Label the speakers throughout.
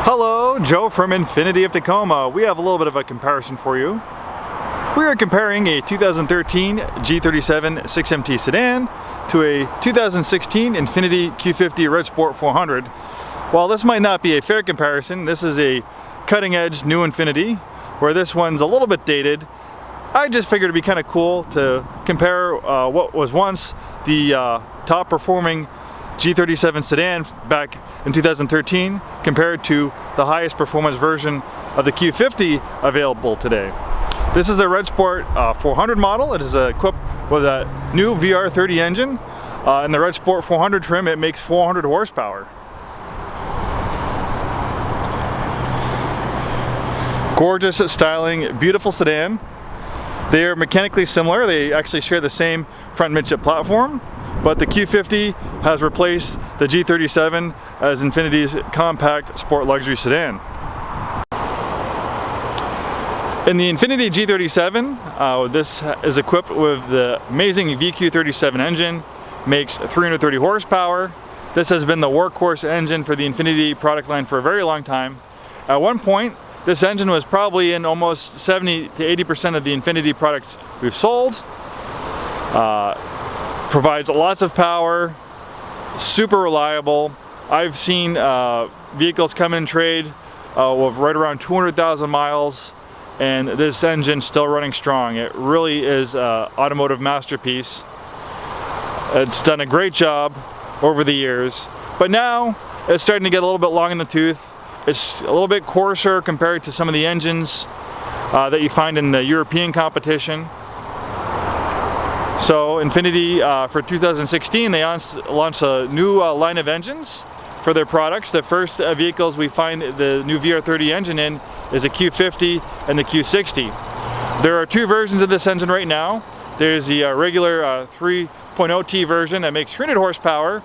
Speaker 1: Hello, Joe from Infiniti of Tacoma. We have a little bit of a comparison for you. We are comparing a 2013 G37 6MT Sedan to a 2016 INFINITI Q50 Red Sport 400. While this might not be a fair comparison, this is a cutting-edge new Infiniti, where this one's a little bit dated. I just figured it'd be kind of cool to compare what was once the top performing G37 sedan back in 2013 compared to the highest performance version of the Q50 available today. This is a Red Sport 400 model. It is equipped with a new VR30 engine. In the Red Sport 400 trim, it makes 400 horsepower. Gorgeous styling, beautiful sedan. They are mechanically similar. They actually share the same front midship platform, but the Q50 has replaced the G37 as Infiniti's compact sport luxury sedan. In the Infiniti G37, this is equipped with the amazing VQ37 engine, makes 330 horsepower. This has been the workhorse engine for the Infiniti product line for a very long time. At one point, this engine was probably in almost 70 to 80% of the Infiniti products we've sold. Provides lots of power, super reliable. I've seen vehicles come in trade with right around 200,000 miles, and this engine's still running strong. It really is an automotive masterpiece. It's done a great job over the years, but now it's starting to get a little bit long in the tooth. It's a little bit coarser compared to some of the engines that you find in the European competition. So Infiniti, for 2016, they launched a new line of engines for their products. The first vehicles we find the new VR30 engine in is the Q50 and the Q60. There are two versions of this engine right now. There's the regular 3.0T version that makes 300 horsepower.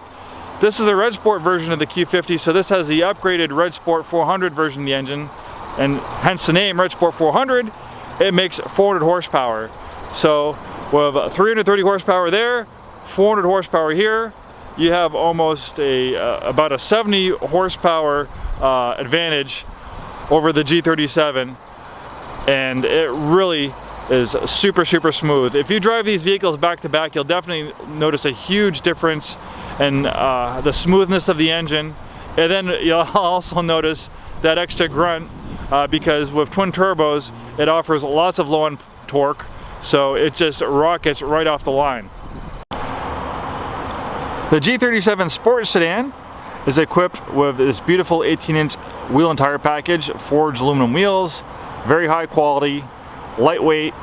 Speaker 1: This is a Red Sport version of the Q50, so this has the upgraded Red Sport 400 version of the engine, and hence the name Red Sport 400. It makes 400 horsepower. So with 330 horsepower there, 400 horsepower here, you have almost about a 70 horsepower advantage over the G37, and it really is super smooth. If you drive these vehicles back to back, you'll definitely notice a huge difference in the smoothness of the engine, and then you'll also notice that extra grunt because with twin turbos it offers lots of low end torque, so it just rockets right off the line. The G37 Sport Sedan is equipped with this beautiful 18-inch wheel and tire package, forged aluminum wheels, very high quality, lightweight.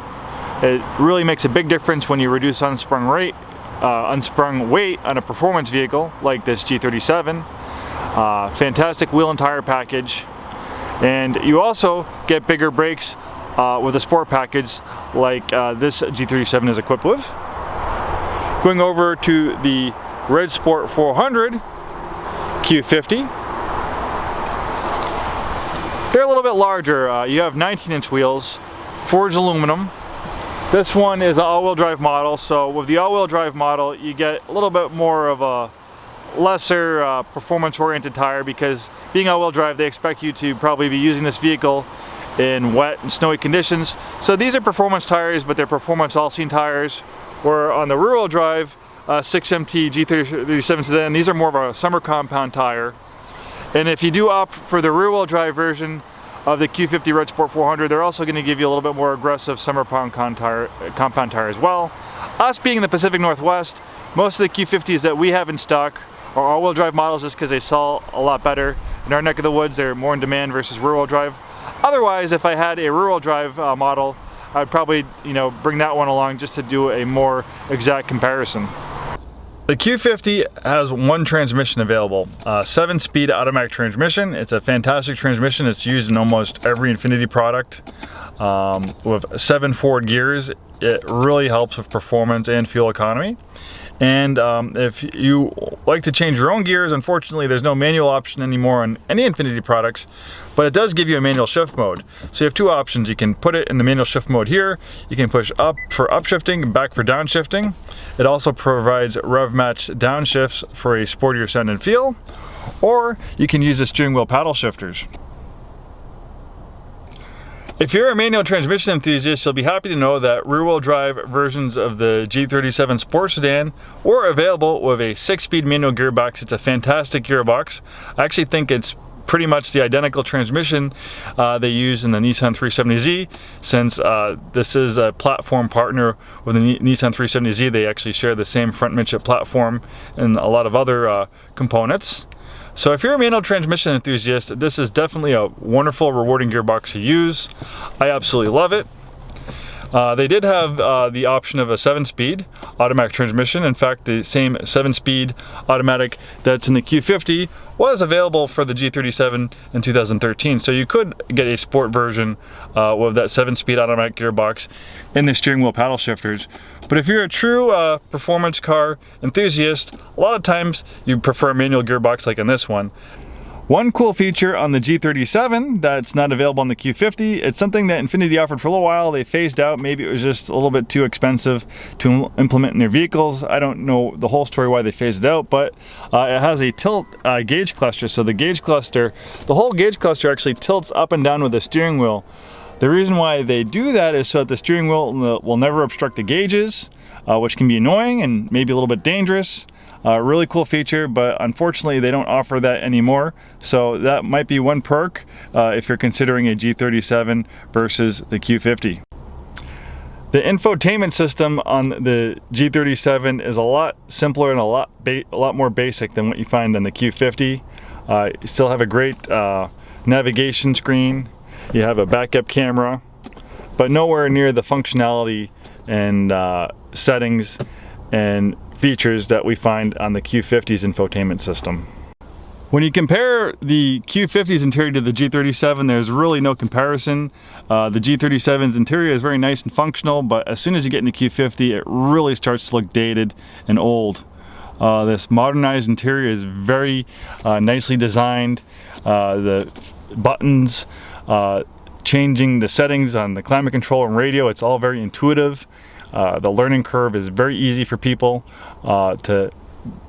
Speaker 1: It really makes a big difference when you reduce unsprung weight on a performance vehicle like this G37. Fantastic wheel and tire package, and you also get bigger brakes with a sport package like this G37 is equipped with. Going over to the Red Sport 400 Q50. They're a little bit larger. You have 19-inch wheels, forged aluminum. This one is an all-wheel drive model, so with the all-wheel drive model you get a little bit more of a lesser performance-oriented tire, because being all-wheel drive they expect you to probably be using this vehicle in wet and snowy conditions. So these are performance tires, but they're performance all-season tires. Where on the rear-wheel drive 6MT G37 Sedan, these are more of a summer compound tire. And if you do opt for the rear-wheel drive version of the Q50 Red Sport 400, they're also going to give you a little bit more aggressive summer compound tire as well. Us being in the Pacific Northwest, most of the Q50s that we have in stock are all-wheel drive models just because they sell a lot better. In our neck of the woods, they're more in demand versus rear-wheel drive. Otherwise, if I had a rear-wheel drive model, I'd probably bring that one along just to do a more exact comparison. The Q50 has one transmission available, a 7-speed automatic transmission. It's a fantastic transmission. It's used in almost every Infiniti product. With 7 forward gears, it really helps with performance and fuel economy. And if you like to change your own gears, unfortunately there's no manual option anymore on any Infiniti products, but it does give you a manual shift mode. So you have two options. You can put it in the manual shift mode here. You can push up for upshifting, back for downshifting. It also provides rev match downshifts for a sportier sound and feel, or you can use the steering wheel paddle shifters. If you're a manual transmission enthusiast, you'll be happy to know that rear-wheel drive versions of the G37 Sport Sedan are available with a 6-speed manual gearbox. It's a fantastic gearbox. I actually think it's pretty much the identical transmission they use in the Nissan 370Z. Since this is a platform partner with the Nissan 370Z, they actually share the same front midship platform and a lot of other components. So if you're a manual transmission enthusiast, this is definitely a wonderful, rewarding gearbox to use. I absolutely love it. They did have the option of a 7-speed automatic transmission. In fact, the same 7-speed automatic that's in the Q50 was available for the G37 in 2013. So you could get a sport version with that 7-speed automatic gearbox and the steering wheel paddle shifters. But if you're a true performance car enthusiast, a lot of times you prefer a manual gearbox like in this one. One cool feature on the G37 that's not available on the Q50, it's something that Infiniti offered for a little while. They phased out. Maybe it was just a little bit too expensive to implement in their vehicles. I don't know the whole story why they phased it out, but it has a tilt gauge cluster. So the gauge cluster, the whole gauge cluster actually tilts up and down with the steering wheel. The reason why they do that is so that the steering wheel will never obstruct the gauges, which can be annoying and maybe a little bit dangerous. Really cool feature, but unfortunately they don't offer that anymore. So that might be one perk if you're considering a G37 versus the Q50. The infotainment system on the G37 is a lot simpler and a lot more basic than what you find on the Q50. You still have a great navigation screen. You have a backup camera, but nowhere near the functionality and settings and features that we find on the Q50's infotainment system. When you compare the Q50's interior to the G37, there's really no comparison. The G37's interior is very nice and functional, but as soon as you get in the Q50, it really starts to look dated and old. This modernized interior is very nicely designed. The buttons, changing the settings on the climate control and radio, it's all very intuitive. The learning curve is very easy for people to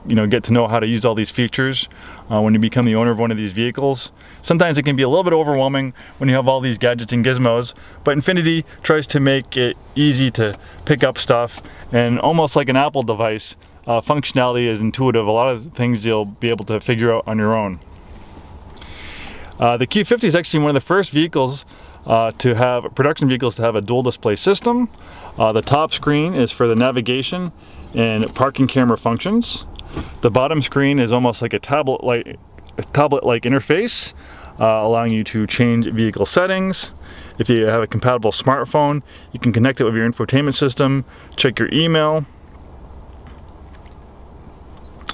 Speaker 1: get to know how to use all these features when you become the owner of one of these vehicles. Sometimes it can be a little bit overwhelming when you have all these gadgets and gizmos, but Infiniti tries to make it easy to pick up stuff, and almost like an Apple device, functionality is intuitive. A lot of things you'll be able to figure out on your own. The Q50 is actually one of the first vehicles production vehicles to have a dual display system. The top screen is for the navigation and parking camera functions. The bottom screen is almost like a tablet-like interface, allowing you to change vehicle settings. If you have a compatible smartphone, you can connect it with your infotainment system, check your email.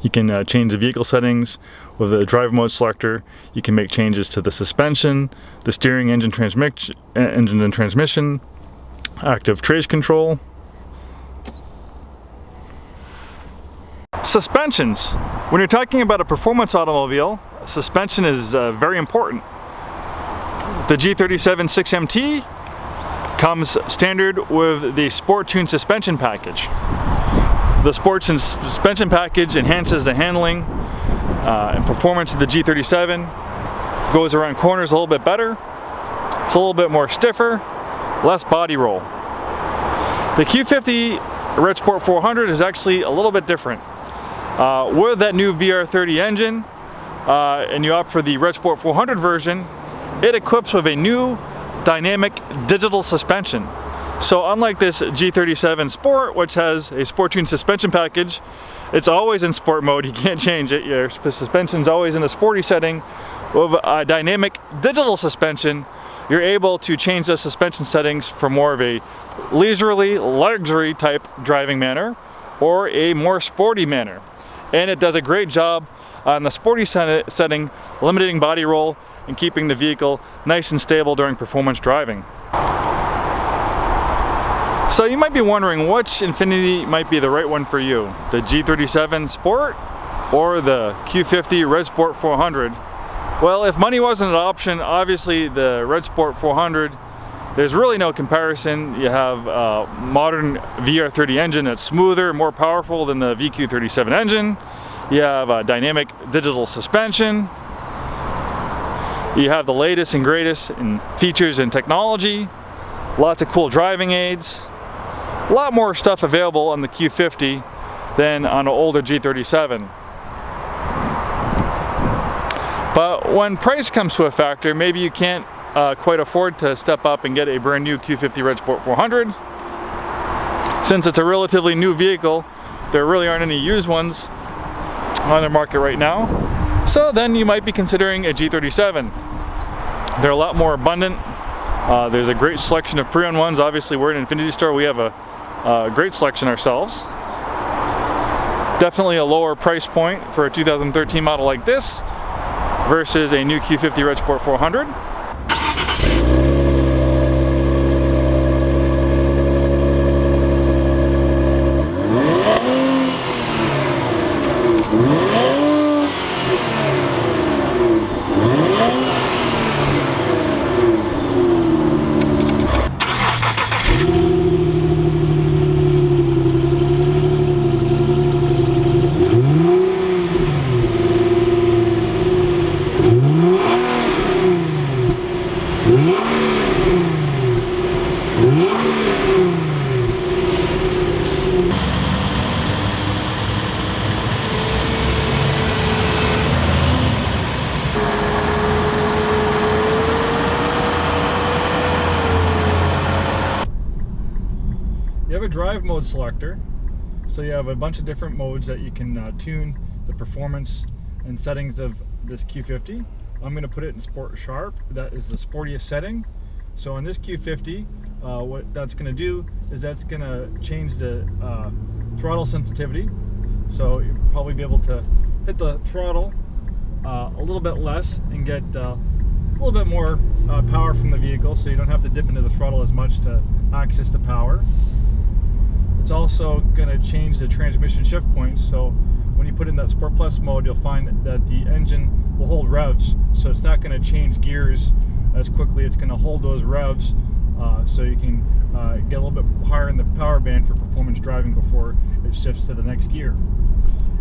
Speaker 1: You can change the vehicle settings with the drive mode selector. You can make changes to the suspension, the steering, engine and transmission, active trace control. Suspensions. When you're talking about a performance automobile, suspension is very important. The G37 6MT comes standard with the Sport Tune suspension package. The Sport Tune suspension package enhances the handling and performance of the G37, goes around corners a little bit better, it's a little bit more stiffer, less body roll. The Q50 Red Sport 400 is actually a little bit different. With that new VR30 engine, and you opt for the Red Sport 400 version, it equips with a new dynamic digital suspension. So unlike this G37 Sport, which has a Sport Tune suspension package, it's always in sport mode, you can't change it. Your suspension's always in the sporty setting. With a dynamic digital suspension, you're able to change the suspension settings for more of a leisurely, luxury type driving manner or a more sporty manner. And it does a great job on the sporty setting, limiting body roll and keeping the vehicle nice and stable during performance driving. So you might be wondering which Infiniti might be the right one for you, the G37 Sport or the Q50 Red Sport 400. Well, if money wasn't an option, obviously the Red Sport 400, there's really no comparison. You have a modern VR30 engine that's smoother, more powerful than the VQ37 engine. You have a dynamic digital suspension. You have the latest and greatest in features and technology, lots of cool driving aids, a lot more stuff available on the Q50 than on an older G37. But when price comes to a factor, maybe you can't quite afford to step up and get a brand new Q50 Red Sport 400. Since it's a relatively new vehicle, there really aren't any used ones on the market right now. So then you might be considering a G37. They're a lot more abundant. There's a great selection of pre-owned ones. Obviously, we're an Infiniti store. We have a great selection ourselves. Definitely a lower price point for a 2013 model like this versus a new Q50 Red Sport 400.
Speaker 2: You have a drive mode selector, so you have a bunch of different modes that you can tune the performance and settings of this Q50. I'm going to put it in Sport Sharp. That is the sportiest setting. So on this Q50, what that's going to do is that's going to change the throttle sensitivity. So you'll probably be able to hit the throttle a little bit less and get a little bit more power from the vehicle, so you don't have to dip into the throttle as much to access the power. It's also going to change the transmission shift points, so when you put in that Sport Plus mode, you'll find that the engine will hold revs, so it's not going to change gears as quickly. It's going to hold those revs so you can get a little bit higher in the power band for performance driving before it shifts to the next gear.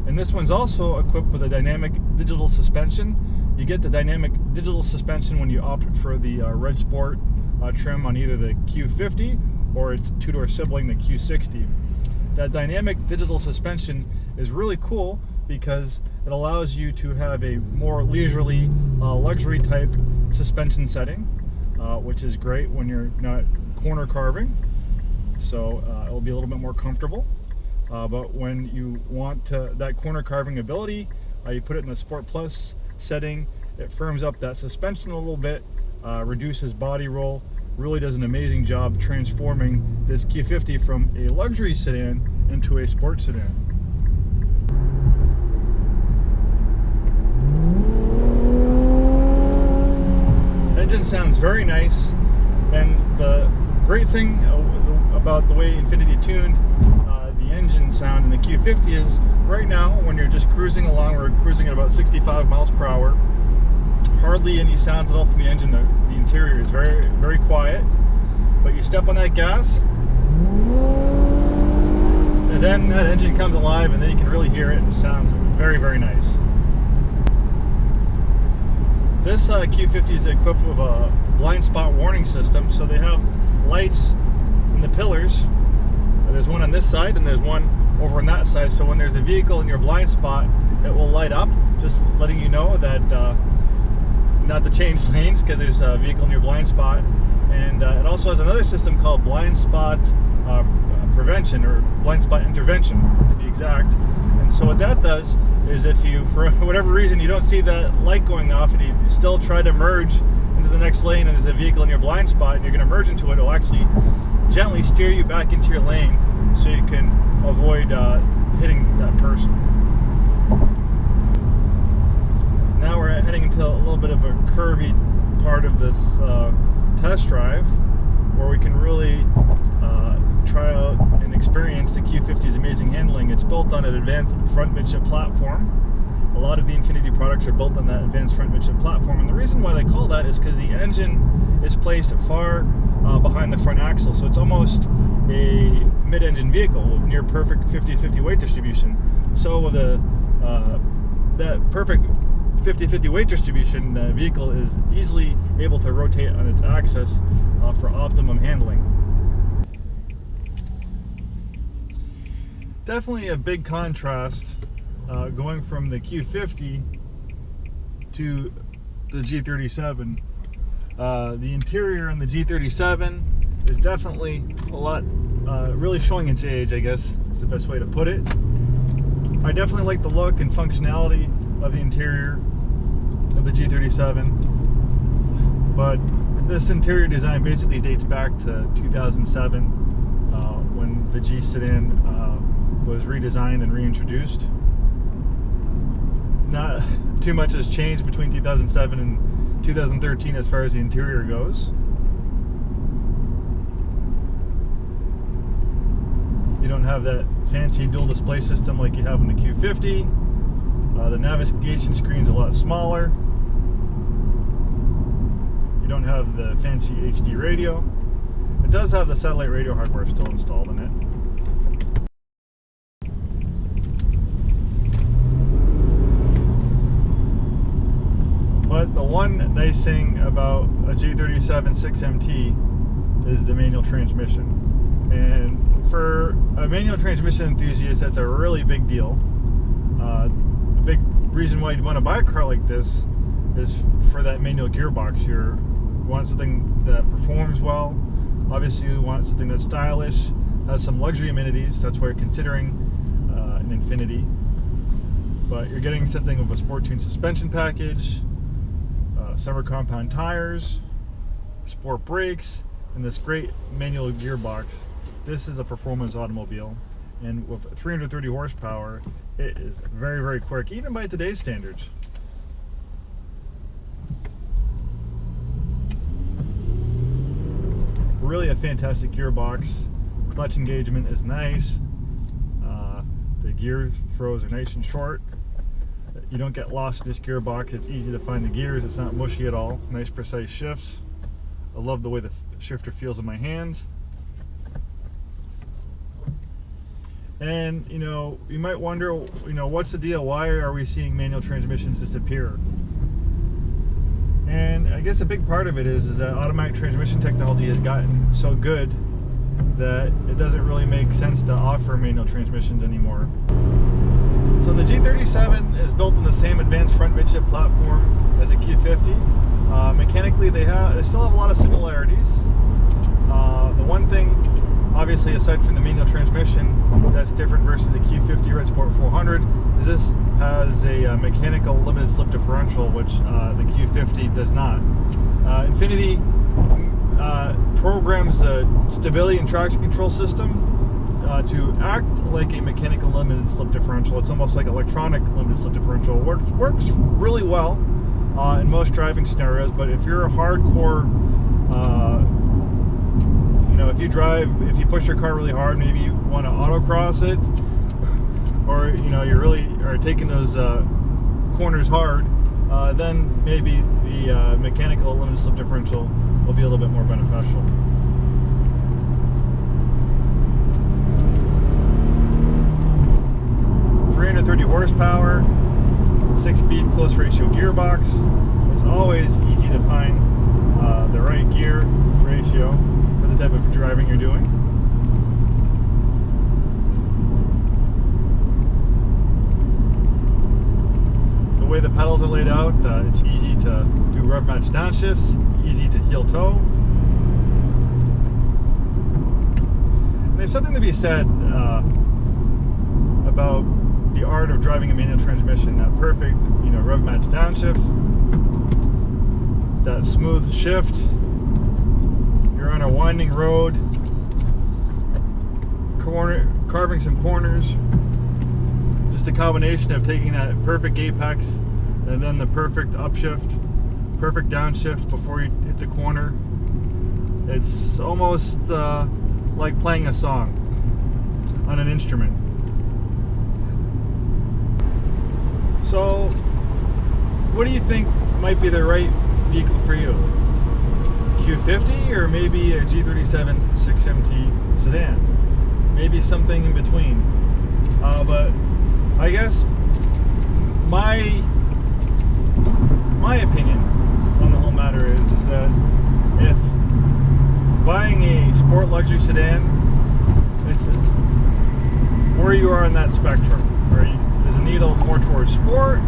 Speaker 2: And this one's also equipped with a dynamic digital suspension. You get the dynamic digital suspension when you opt for the Red Sport trim on either the Q50 or its two-door sibling, the Q60. That dynamic digital suspension is really cool because it allows you to have a more leisurely, luxury type suspension setting, which is great when you're not corner carving. So it'll be a little bit more comfortable. But when you want that corner carving ability, you put it in the Sport Plus setting. It firms up that suspension a little bit, reduces body roll, really does an amazing job transforming this Q50 from a luxury sedan into a sports sedan. Engine sounds very nice, and the great thing about the way Infiniti tuned the engine sound in the Q50 is right now when you're just cruising along, we're cruising at about 65 miles per hour. Hardly any sounds at all from the engine. The interior is very, very quiet. But you step on that gas, and then that engine comes alive, and then you can really hear it. It sounds very, very nice. This Q50 is equipped with a blind spot warning system, so they have lights in the pillars. There's one on this side, and there's one over on that side. So when there's a vehicle in your blind spot, it will light up, just letting you know that not to change lanes because there's a vehicle in your blind spot. And it also has another system called blind spot prevention, or blind spot intervention to be exact. And so what that does is if you, for whatever reason, you don't see that light going off and you still try to merge into the next lane and there's a vehicle in your blind spot and you're going to merge into it, it'll actually gently steer you back into your lane so you can avoid hitting that person. Now we're heading into a little bit of a curvy part of this test drive where we can really try out and experience the Q50's amazing handling. It's built on an advanced front midship platform. A lot of the Infiniti products are built on that advanced front midship platform, and the reason why they call that is because the engine is placed far behind the front axle, so it's almost a mid-engine vehicle with near perfect 50-50 weight distribution. So with that perfect 50-50 weight distribution, the vehicle is easily able to rotate on its axis for optimum handling. Definitely a big contrast going from the Q50 to the G37. The interior in the G37 is definitely a lot, really showing its age, I guess is the best way to put it. I definitely like the look and functionality of the interior of the G37, but this interior design basically dates back to 2007 when the G Sedan was redesigned and reintroduced. Not too much has changed between 2007 and 2013 as far as the interior goes. You don't have that fancy dual display system like you have in the Q50. The navigation screen's a lot smaller. You don't have the fancy HD radio. It does have the satellite radio hardware still installed in it. But the one nice thing about a G37 6MT is the manual transmission. And for a manual transmission enthusiast, that's a really big deal. A big reason why you'd want to buy a car like this is for that manual gearbox. You want something that performs well. Obviously, you want something that's stylish, has some luxury amenities. That's why you're considering an Infiniti. But you're getting something with a sport tuned suspension package, summer compound tires, sport brakes, and this great manual gearbox. This is a performance automobile, and with 330 horsepower, it is very, very quick, even by today's standards. Really a fantastic gearbox. Clutch engagement is nice. The gear throws are nice and short. You don't get lost in this gearbox. It's easy to find the gears. It's not mushy at all. Nice precise shifts. I love the way the shifter feels in my hands. And you might wonder, what's the deal? Why are we seeing manual transmissions disappear? And I guess a big part of it is that automatic transmission technology has gotten so good that it doesn't really make sense to offer manual transmissions anymore. So the G37 is built on the same advanced front midship platform as a Q50. Mechanically, they still have a lot of similarities. The one thing, obviously, aside from the manual transmission, that's different versus the Q50 Red Sport 400 is this has a mechanical limited slip differential, which the Q50 does not. Infiniti programs the stability and traction control system to act like a mechanical limited slip differential. It's almost like electronic limited slip differential. Works really well in most driving scenarios, but if you're a hardcore if you push your car really hard, maybe you want to autocross it, or you really are taking those corners hard, then maybe the mechanical limited slip differential will be a little bit more beneficial. Horsepower, 6-speed close ratio gearbox. It's always easy to find the right gear ratio for the type of driving you're doing. The way the pedals are laid out, it's easy to do rev match downshifts, easy to heel toe. And there's something to be said about the art of driving a manual transmission. That perfect, rev match downshift, that smooth shift. You're on a winding road, carving some corners. Just a combination of taking that perfect apex and then the perfect upshift, perfect downshift before you hit the corner. It's almost like playing a song on an instrument. So, what do you think might be the right vehicle for you? Q50 or maybe a G37 6MT Sedan? Maybe something in between. But I guess my my opinion on the whole matter is that if buying a sport luxury sedan, it's where you are in that spectrum. Is the needle more towards sport?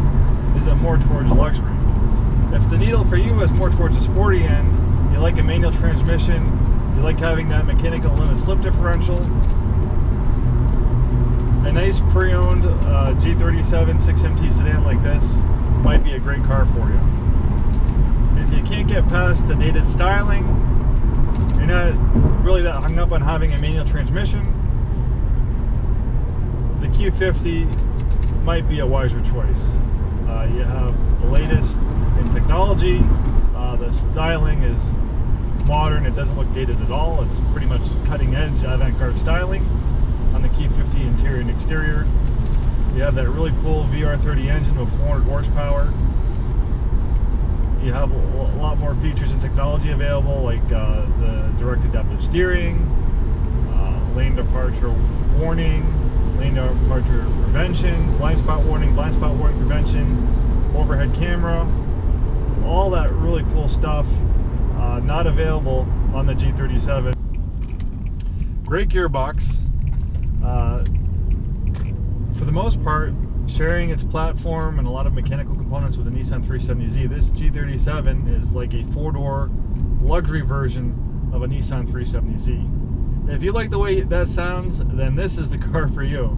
Speaker 2: Is it more towards luxury? If the needle for you is more towards the sporty end, you like a manual transmission, you like having that mechanical limit slip differential, a nice pre-owned G37 6MT Sedan like this might be a great car for you. If you can't get past the dated styling, you're not really that hung up on having a manual transmission, the Q50 might be a wiser choice. You have the latest in technology, the styling is modern, it doesn't look dated at all, it's pretty much cutting edge avant-garde styling on the Q50 interior and exterior. You have that really cool VR30 engine with 400 horsepower. You have a lot more features and technology available, like the direct adaptive steering, lane departure warning, lane departure prevention, blind spot warning prevention, overhead camera, all that really cool stuff, not available on the G37. Great gearbox. For the most part, sharing its platform and a lot of mechanical components with the Nissan 370Z, this G37 is like a four-door luxury version of a Nissan 370Z. If you like the way that sounds, then this is the car for you.